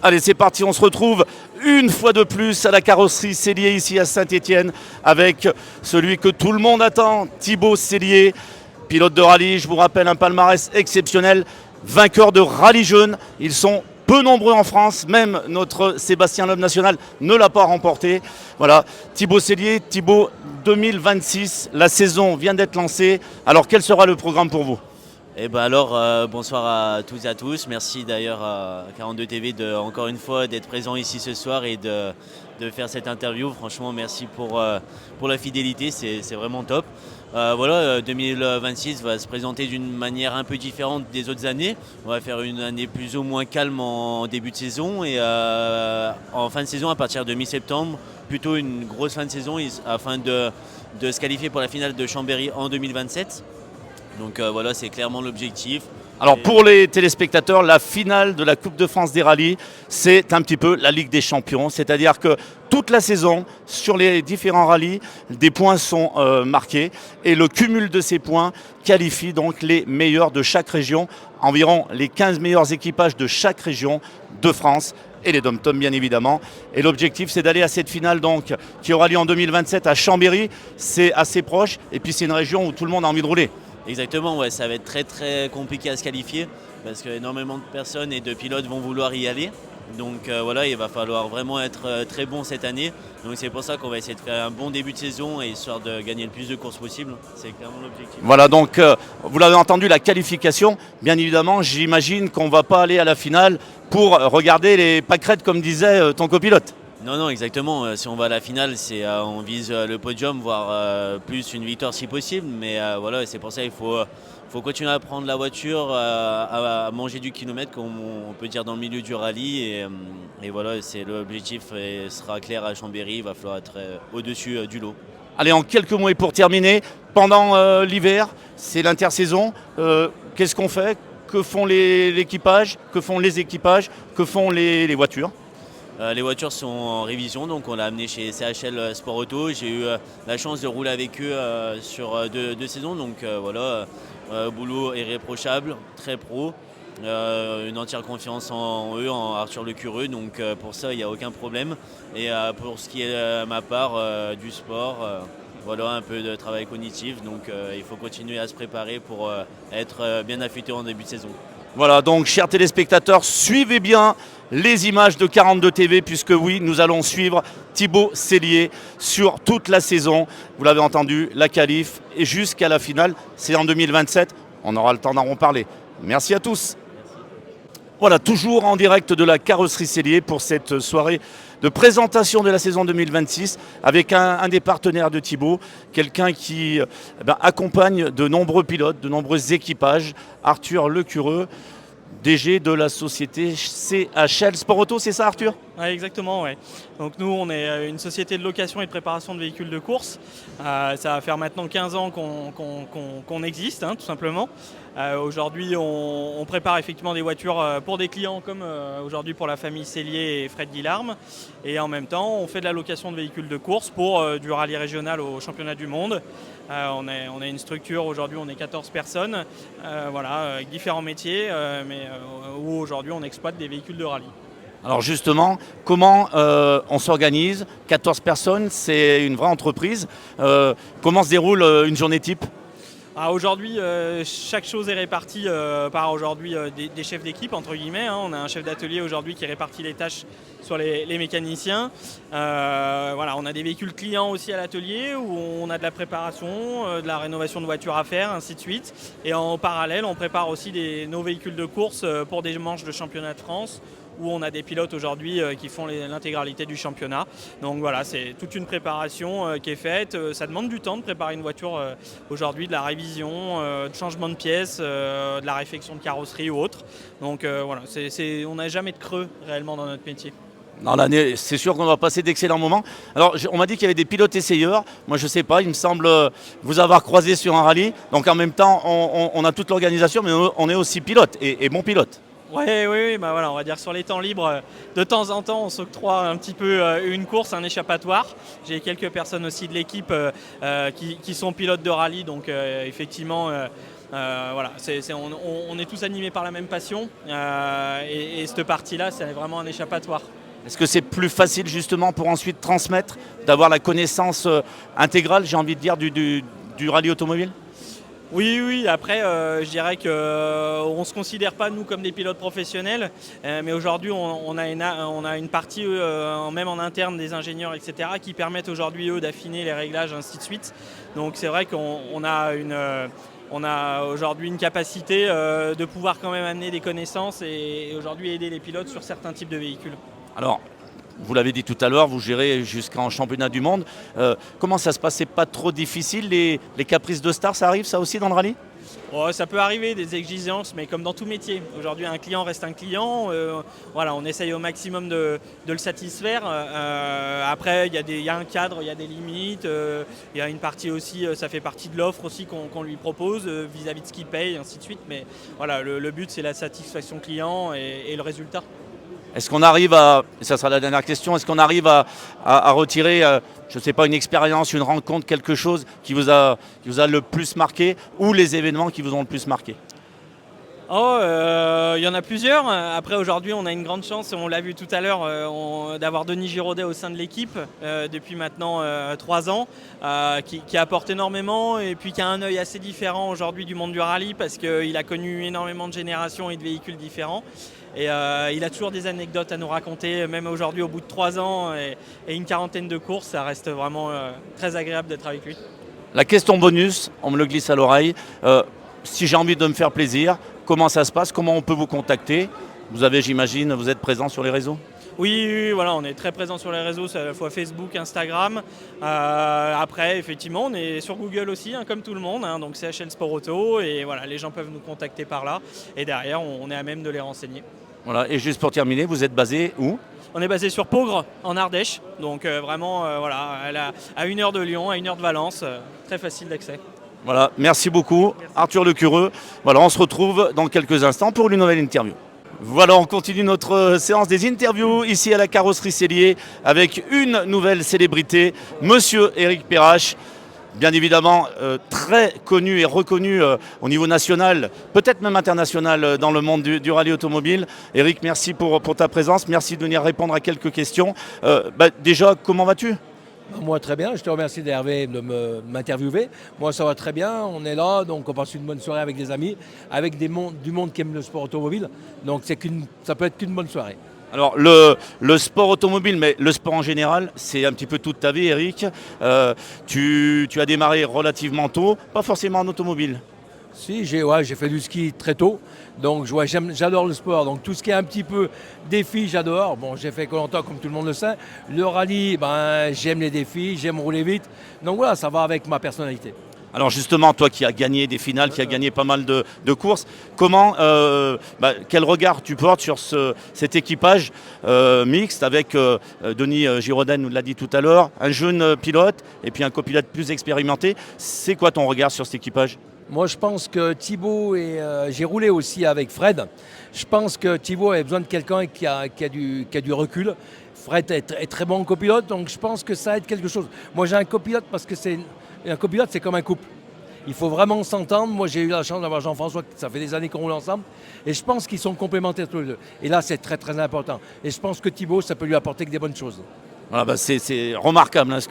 Allez, c'est parti, on se retrouve une fois de plus à la carrosserie Sellier ici à Saint-Étienne avec celui que tout le monde attend, Thibaut Sellier, pilote de rallye. Je vous rappelle un palmarès exceptionnel, vainqueur de rallye jeune. Ils sont peu nombreux en France, même notre Sébastien Loeb national ne l'a pas remporté. Voilà, Thibaut Sellier, Thibaut 2026, la saison vient d'être lancée. Alors quel sera le programme pour vous ? Et ben alors, bonsoir à toutes et à tous. Merci d'ailleurs à 42 TV encore une fois d'être présent ici ce soir et de faire cette interview. Franchement, merci pour la fidélité, c'est vraiment top. Voilà, 2026 va se présenter d'une manière un peu différente des autres années. On va faire une année plus ou moins calme en début de saison et en fin de saison, à partir de mi-septembre, plutôt une grosse fin de saison afin de se qualifier pour la finale de Chambéry en 2027. Donc voilà, c'est clairement l'objectif. Alors pour les téléspectateurs, la finale de la Coupe de France des rallyes, c'est un petit peu la Ligue des Champions. C'est-à-dire que toute la saison, sur les différents rallyes, des points sont marqués. Et le cumul de ces points qualifie donc les meilleurs de chaque région. Environ les 15 meilleurs équipages de chaque région de France. Et les dom-toms bien évidemment. Et l'objectif c'est d'aller à cette finale donc, qui aura lieu en 2027 à Chambéry. C'est assez proche et puis c'est une région où tout le monde a envie de rouler. Exactement, ouais, ça va être très très compliqué à se qualifier parce qu'énormément de personnes et de pilotes vont vouloir y aller. Donc voilà, il va falloir vraiment être très bon cette année. Donc c'est pour ça qu'on va essayer de faire un bon début de saison et histoire de gagner le plus de courses possible. C'est clairement l'objectif. Voilà, donc vous l'avez entendu, la qualification. Bien évidemment, j'imagine qu'on ne va pas aller à la finale pour regarder les pâquerettes comme disait ton copilote. Non, exactement. Si on va à la finale, on vise le podium, voire plus une victoire si possible. Mais voilà, c'est pour ça qu'il faut continuer à prendre la voiture, à manger du kilomètre, comme on peut dire dans le milieu du rallye. Et voilà, c'est l'objectif et sera clair à Chambéry. Il va falloir être au-dessus du lot. Allez, en quelques mots et pour terminer, pendant l'hiver, c'est l'intersaison. Qu'est-ce qu'on fait ? Que font l'équipage ? Que font les équipages ? Que font les voitures ? Les voitures sont en révision, donc on l'a amené chez CHL Sport Auto. J'ai eu la chance de rouler avec eux sur deux saisons, donc voilà, boulot irréprochable, très pro, une entière confiance en eux, en Arthur Lecureux, donc pour ça il n'y a aucun problème. Et pour ce qui est ma part du sport, voilà un peu de travail cognitif, donc il faut continuer à se préparer pour être bien affûté en début de saison. Voilà, donc chers téléspectateurs, suivez bien les images de 42 TV puisque oui, nous allons suivre Thibaut Sellier sur toute la saison. Vous l'avez entendu, la qualif et jusqu'à la finale, c'est en 2027. On aura le temps d'en reparler. Merci à tous. Voilà, toujours en direct de la carrosserie Sellier pour cette soirée de présentation de la saison 2026 avec un des partenaires de Thibaut, quelqu'un qui accompagne de nombreux pilotes, de nombreux équipages, Arthur Lecureux, DG de la société CHL Sport Auto, c'est ça Arthur ? Oui, exactement. Ouais. Donc nous, on est une société de location et de préparation de véhicules de course. Ça va faire maintenant 15 ans qu'on existe, tout simplement. Aujourd'hui, on prépare effectivement des voitures pour des clients comme aujourd'hui pour la famille Sellier et Fred Guillarme. Et en même temps, on fait de la location de véhicules de course pour du rallye régional au championnat du monde. On a une structure, aujourd'hui on est 14 personnes, voilà, avec différents métiers, mais où aujourd'hui on exploite des véhicules de rallye. Alors justement, comment on s'organise ? 14 personnes, c'est une vraie entreprise. Comment se déroule une journée type ? Aujourd'hui, chaque chose est répartie par aujourd'hui des chefs d'équipe, entre guillemets. On a un chef d'atelier aujourd'hui qui répartit les tâches sur les mécaniciens. Voilà, on a des véhicules clients aussi à l'atelier où on a de la préparation, de la rénovation de voitures à faire, ainsi de suite. Et en parallèle, on prépare aussi nos véhicules de course pour des manches de championnat de France où on a des pilotes aujourd'hui qui font l'intégralité du championnat. Donc voilà, c'est toute une préparation qui est faite. Ça demande du temps de préparer une voiture aujourd'hui, de la révision, de changement de pièces, de la réfection de carrosserie ou autre. Donc voilà, on n'a jamais de creux réellement dans notre métier. Dans l'année, c'est sûr qu'on va passer d'excellents moments. Alors, on m'a dit qu'il y avait des pilotes essayeurs. Moi, je ne sais pas, il me semble vous avoir croisé sur un rallye. Donc, en même temps, on a toute l'organisation, mais on est aussi pilote et bon pilote. Oui, bah voilà, on va dire sur les temps libres, de temps en temps, on s'octroie un petit peu une course, un échappatoire. J'ai quelques personnes aussi de l'équipe qui sont pilotes de rallye, donc effectivement, voilà, on est tous animés par la même passion et cette partie-là, c'est vraiment un échappatoire. Est-ce que c'est plus facile justement pour ensuite transmettre, d'avoir la connaissance intégrale, j'ai envie de dire, du rallye automobile? Oui, après, je dirais qu'on ne se considère pas, nous, comme des pilotes professionnels, mais aujourd'hui, on a une partie, même en interne, des ingénieurs, etc., qui permettent aujourd'hui, eux, d'affiner les réglages, ainsi de suite. Donc c'est vrai qu'on a on a aujourd'hui une capacité de pouvoir quand même amener des connaissances et aujourd'hui aider les pilotes sur certains types de véhicules. Alors, vous l'avez dit tout à l'heure, vous gérez jusqu'en championnat du monde. Comment ça se passe? C'est pas trop difficile? Les caprices de star, ça arrive ça aussi dans le rallye? Ça peut arriver, des exigences, mais comme dans tout métier. Aujourd'hui, un client reste un client. Voilà, on essaye au maximum de le satisfaire. Après, il y a un cadre, il y a des limites. Il y a une partie aussi, ça fait partie de l'offre aussi qu'on lui propose vis-à-vis de ce qu'il paye, ainsi de suite. Mais voilà, le but, c'est la satisfaction client et le résultat. Est-ce qu'on arrive à, et ça sera la dernière question, est-ce qu'on arrive à retirer, je ne sais pas, une expérience, une rencontre, quelque chose qui vous a le plus marqué, ou les événements qui vous ont le plus marqué? Il y en a plusieurs. Après, aujourd'hui, on a une grande chance, on l'a vu tout à l'heure, d'avoir Denis Giraudet au sein de l'équipe depuis maintenant 3 ans, qui apporte énormément et puis qui a un œil assez différent aujourd'hui du monde du rallye parce qu'il a connu énormément de générations et de véhicules différents. Et il a toujours des anecdotes à nous raconter, même aujourd'hui au bout de 3 ans et une quarantaine de courses, ça reste vraiment très agréable d'être avec lui. La question bonus, on me le glisse à l'oreille. Si j'ai envie de me faire plaisir, comment ça se passe? Comment on peut vous contacter? Vous avez, j'imagine, vous êtes présent sur les réseaux? Oui, voilà, on est très présent sur les réseaux, c'est à la fois Facebook, Instagram. Après, effectivement, on est sur Google aussi, comme tout le monde, donc CHL Sport Auto. Et voilà, les gens peuvent nous contacter par là. Et derrière, on est à même de les renseigner. Voilà, et juste pour terminer, vous êtes basé où? On est basé sur Peaugres, en Ardèche. Donc vraiment, voilà, à 1 heure de Lyon, à 1 heure de Valence. Très facile d'accès. Voilà, merci beaucoup. Merci. Arthur Lecureux. Voilà, on se retrouve dans quelques instants pour une nouvelle interview. Voilà, on continue notre séance des interviews ici à la carrosserie Sellier avec une nouvelle célébrité, Monsieur Éric Perrache. Bien évidemment, très connu et reconnu au niveau national, peut-être même international dans le monde du rallye automobile. Éric, merci pour ta présence, merci de venir répondre à quelques questions. Déjà, comment vas-tu ? Moi très bien, je te remercie d'Hervé de m'interviewer. Moi ça va très bien, on est là, donc on passe une bonne soirée avec des amis, avec du monde qui aime le sport automobile. Donc ça peut être qu'une bonne soirée. Alors le sport automobile, mais le sport en général, c'est un petit peu toute ta vie, Éric. Tu as démarré relativement tôt, pas forcément en automobile. Si, j'ai fait du ski très tôt, donc j'adore le sport, donc tout ce qui est un petit peu défi, j'adore. Bon, j'ai fait Koh-Lanta comme tout le monde le sait. Le rallye, j'aime les défis, j'aime rouler vite, donc voilà, ça va avec ma personnalité. Alors justement, toi qui as gagné des finales, qui as gagné pas mal de courses, comment, quel regard tu portes sur cet équipage mixte avec Denis Giraudet, nous l'a dit tout à l'heure, un jeune pilote et puis un copilote plus expérimenté. C'est quoi ton regard sur cet équipage ? Moi, je pense que Thibaut, j'ai roulé aussi avec Fred, je pense que Thibaut avait besoin de quelqu'un qui a du recul. Fred est très bon copilote, donc je pense que ça aide quelque chose. Moi, j'ai un copilote parce que un copilote, c'est comme un couple. Il faut vraiment s'entendre. Moi, j'ai eu la chance d'avoir Jean-François, ça fait des années qu'on roule ensemble, et je pense qu'ils sont complémentaires tous les deux. Et là, c'est très, très important. Et je pense que Thibaut, ça peut lui apporter que des bonnes choses. Voilà, c'est remarquable ce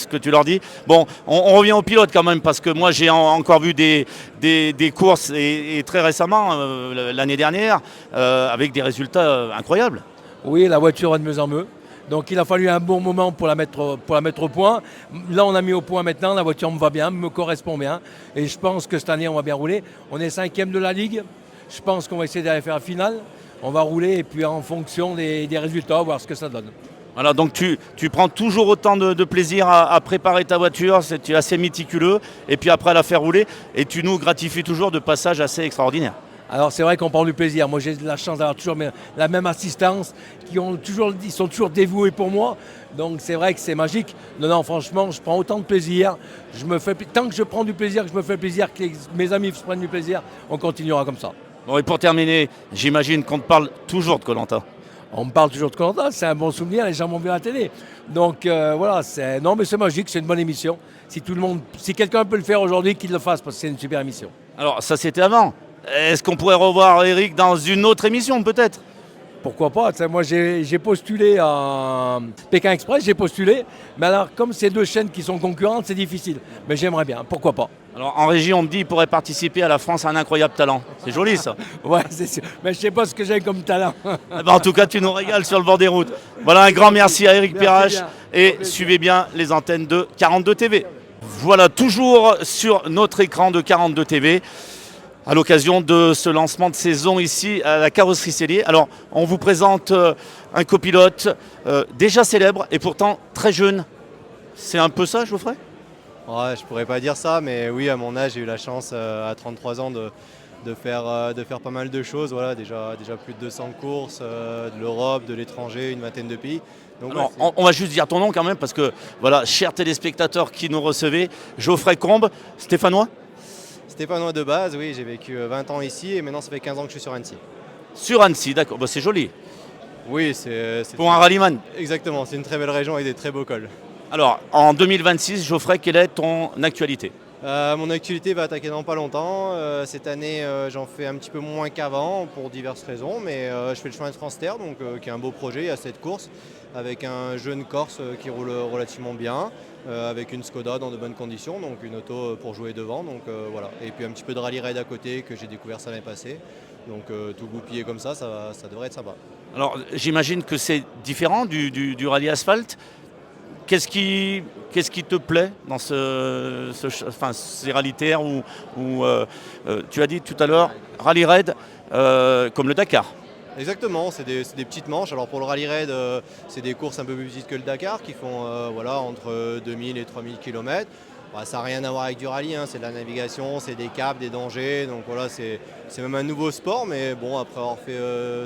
que tu leur dis. Bon, on revient au pilote quand même parce que moi j'ai encore vu des courses et très récemment, l'année dernière, avec des résultats incroyables. Oui, la voiture va de mieux en mieux. Donc il a fallu un bon moment pour la mettre au point. Là, on a mis au point maintenant, la voiture me va bien, me correspond bien. Et je pense que cette année, on va bien rouler. On est 5e de la Ligue. Je pense qu'on va essayer d'aller faire la finale. On va rouler et puis en fonction des résultats, voir ce que ça donne. Voilà, donc tu prends toujours autant de plaisir à préparer ta voiture, tu es assez méticuleux, et puis après à la faire rouler, et tu nous gratifies toujours de passages assez extraordinaires. Alors c'est vrai qu'on prend du plaisir. Moi j'ai la chance d'avoir toujours la même assistance, ils sont toujours dévoués pour moi. Donc c'est vrai que c'est magique. Non, franchement, je prends autant de plaisir. Tant que je prends du plaisir, que je me fais plaisir, que mes amis se prennent du plaisir, on continuera comme ça. Bon, et pour terminer, j'imagine qu'on te parle toujours de koh. On me parle toujours de Koh-Lanta, c'est un bon souvenir, les gens m'ont vu à la télé. Donc voilà, non mais c'est magique, c'est une bonne émission. Si quelqu'un peut le faire aujourd'hui, qu'il le fasse parce que c'est une super émission. Alors ça c'était avant. Est-ce qu'on pourrait revoir Eric dans une autre émission peut-être? Pourquoi pas? Moi, j'ai postulé à Pékin Express, j'ai postulé. Mais alors, comme c'est deux chaînes qui sont concurrentes, c'est difficile. Mais j'aimerais bien, pourquoi pas? Alors en régie, on me dit qu'il pourrait participer à La France a un incroyable talent. C'est joli ça. Ouais, c'est sûr. Mais je sais pas ce que j'ai comme talent. Eh ben, en tout cas, tu nous régales sur le bord des routes. Voilà, un grand merci à Eric Merci Perrache. bien. Et suivez bien les antennes de 42 TV. Voilà, toujours sur notre écran de 42 TV. À l'occasion de ce lancement de saison ici à la carrosserie Cellier. Alors, on vous présente un copilote déjà célèbre et pourtant très jeune. C'est un peu ça, Geoffrey? Ouais, je pourrais pas dire ça, mais oui, à mon âge, j'ai eu la chance à 33 ans de faire pas mal de choses. Voilà, déjà plus de 200 courses, de l'Europe, de l'étranger, une vingtaine de pays. Donc, Alors, ouais, on va juste dire ton nom quand même parce que, voilà, chers téléspectateurs qui nous recevaient, Geoffrey Combe, stéphanois? Stéphanois de base, oui, j'ai vécu 20 ans ici et maintenant ça fait 15 ans que je suis sur Annecy. Sur Annecy, d'accord, bah, c'est joli. Oui, c'est Pour un rallyman. exactement, c'est une très belle région avec des très beaux cols. Alors, en 2026, Geoffrey, quelle est ton actualité? Mon actualité va attaquer dans pas longtemps. Cette année, j'en fais un petit peu moins qu'avant pour diverses raisons, mais je fais le chemin de France Terre, donc, qui est un beau projet. Il y a cette course avec un jeune Corse qui roule relativement bien, avec une Skoda dans de bonnes conditions, donc une auto pour jouer devant. Donc, voilà. Et puis un petit peu de rallye raid à côté que j'ai découvert ça l'année passée. Donc tout goupillé comme ça devrait être sympa. Alors, j'imagine que c'est différent du rallye asphalte. Qu'est-ce qui te plaît dans ces rallyes terre où tu as dit tout à l'heure, rallye raid comme le Dakar? Exactement, c'est des petites manches. Alors pour le rallye raid, c'est des courses un peu plus petites que le Dakar qui font entre 2000 et 3000 km. Ça n'a rien à voir avec du rallye, hein. C'est de la navigation, c'est des caps, des dangers. Donc voilà, c'est même un nouveau sport, mais bon, après avoir fait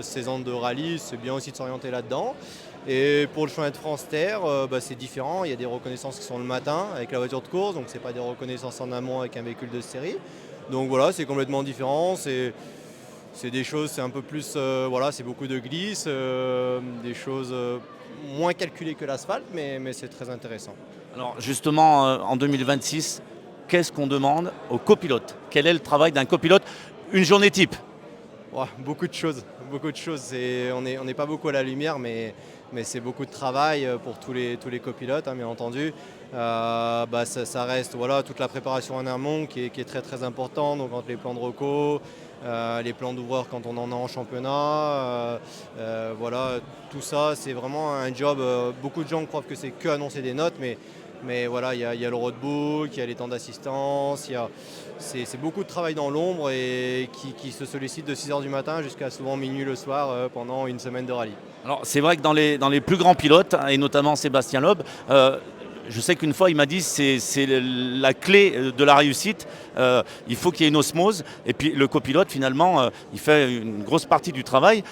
16 ans de rallye, c'est bien aussi de s'orienter là-dedans. Et pour le chemin de France Terre, c'est différent. Il y a des reconnaissances qui sont le matin avec la voiture de course, donc c'est pas des reconnaissances en amont avec un véhicule de série. Donc voilà, c'est complètement différent. C'est des choses, c'est un peu plus, c'est beaucoup de glisse, des choses moins calculées que l'asphalte, mais c'est très intéressant. Alors justement, en 2026, qu'est-ce qu'on demande aux copilotes? Quel est le travail d'un copilote? Une journée type? Ouais, beaucoup de choses. On n'est pas beaucoup à la lumière, mais c'est beaucoup de travail pour tous les copilotes, hein, bien entendu. Ça reste toute la préparation en amont qui est très très importante, donc entre les plans de reco, les plans d'ouvreurs quand on en a en championnat, tout ça c'est vraiment un job. Beaucoup de gens croient que c'est que annoncer des notes, mais voilà, il y a le roadbook, il y a les temps d'assistance, c'est beaucoup de travail dans l'ombre et qui se sollicite de 6h du matin jusqu'à souvent minuit le soir pendant une semaine de rallye. Alors c'est vrai que dans les plus grands pilotes, hein, et notamment Sébastien Loeb, je sais qu'une fois il m'a dit c'est la clé de la réussite, il faut qu'il y ait une osmose, et puis le copilote finalement il fait une grosse partie du travail.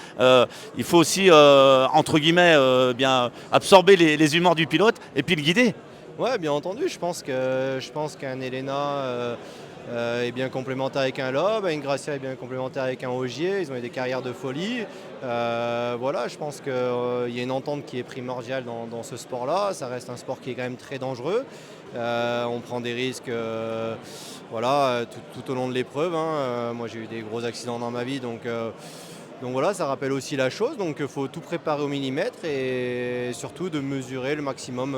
Il faut aussi entre guillemets bien absorber les humeurs du pilote et puis le guider. Ouais, bien entendu, je pense qu'un Elena est bien complémentaire avec un Loeb, une Gracia est bien complémentaire avec un Ogier, ils ont eu des carrières de folie. Je pense qu'il y a une entente qui est primordiale dans ce sport-là. Ça reste un sport qui est quand même très dangereux. On prend des risques tout au long de l'épreuve, hein. Moi j'ai eu des gros accidents dans ma vie, donc voilà, ça rappelle aussi la chose. Donc il faut tout préparer au millimètre et surtout de mesurer le maximum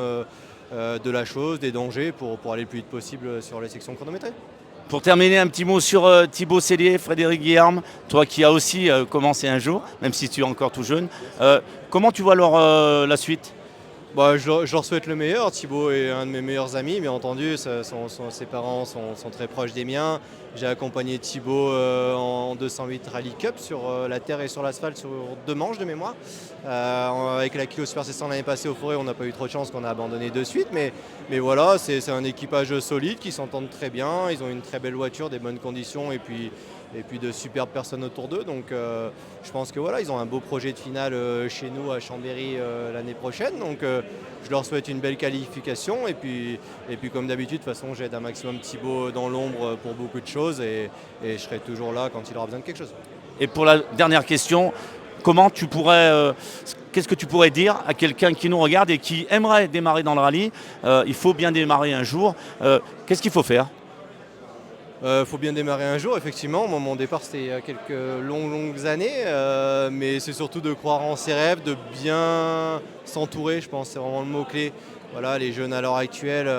de la chose, des dangers pour aller le plus vite possible sur les sections chronométrées. Pour terminer, un petit mot sur Thibaut Cellier, Frédéric Guilherme, toi qui as aussi commencé un jour, même si tu es encore tout jeune. Comment tu vois la suite? Je leur souhaite le meilleur. Thibaut est un de mes meilleurs amis, bien entendu. Ses parents sont très proches des miens. J'ai accompagné Thibaut en 208 Rally Cup sur la terre et sur l'asphalte sur 2 manches de mémoire. Avec la Clio Super 700 l'année passée au Forêt, on n'a pas eu trop de chance qu'on a abandonné de suite. Mais voilà, c'est un équipage solide qui s'entendent très bien. Ils ont une très belle voiture, des bonnes conditions et puis de superbes personnes autour d'eux. Donc je pense que ils ont un beau projet de finale chez nous à Chambéry l'année prochaine. Donc je leur souhaite une belle qualification et puis comme d'habitude, de toute façon, j'aide un maximum Thibaut dans l'ombre pour beaucoup de choses et je serai toujours là quand il aura besoin de quelque chose. Et pour la dernière question, qu'est-ce que tu pourrais dire à quelqu'un qui nous regarde et qui aimerait démarrer dans le rallye? Il faut bien démarrer un jour. Qu'est-ce qu'il faut faire? Faut bien démarrer un jour, effectivement. Moi, mon départ, c'était il y a quelques longues années. Mais c'est surtout de croire en ses rêves, de bien s'entourer, je pense, c'est vraiment le mot-clé. Voilà, les jeunes à l'heure actuelle,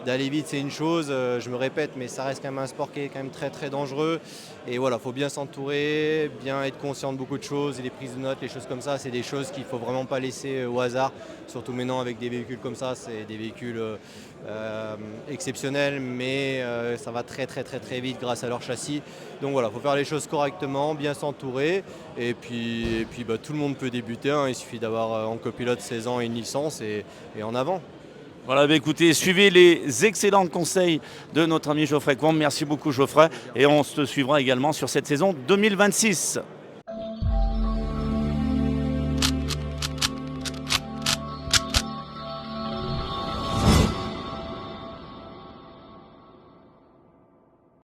d'aller vite, c'est une chose, je me répète, mais ça reste quand même un sport qui est quand même très très dangereux. Et voilà, il faut bien s'entourer, bien être conscient de beaucoup de choses, et les prises de notes, les choses comme ça, c'est des choses qu'il ne faut vraiment pas laisser au hasard. Surtout maintenant avec des véhicules comme ça, c'est des véhicules exceptionnels, mais ça va très très très très vite grâce à leur châssis. Donc voilà, il faut faire les choses correctement, bien s'entourer, et puis tout le monde peut débuter, hein. Il suffit d'avoir en copilote 16 ans et une licence, et en avant. Voilà, écoutez, suivez les excellents conseils de notre ami Geoffrey Combe. Merci beaucoup Geoffrey et on se suivra également sur cette saison 2026.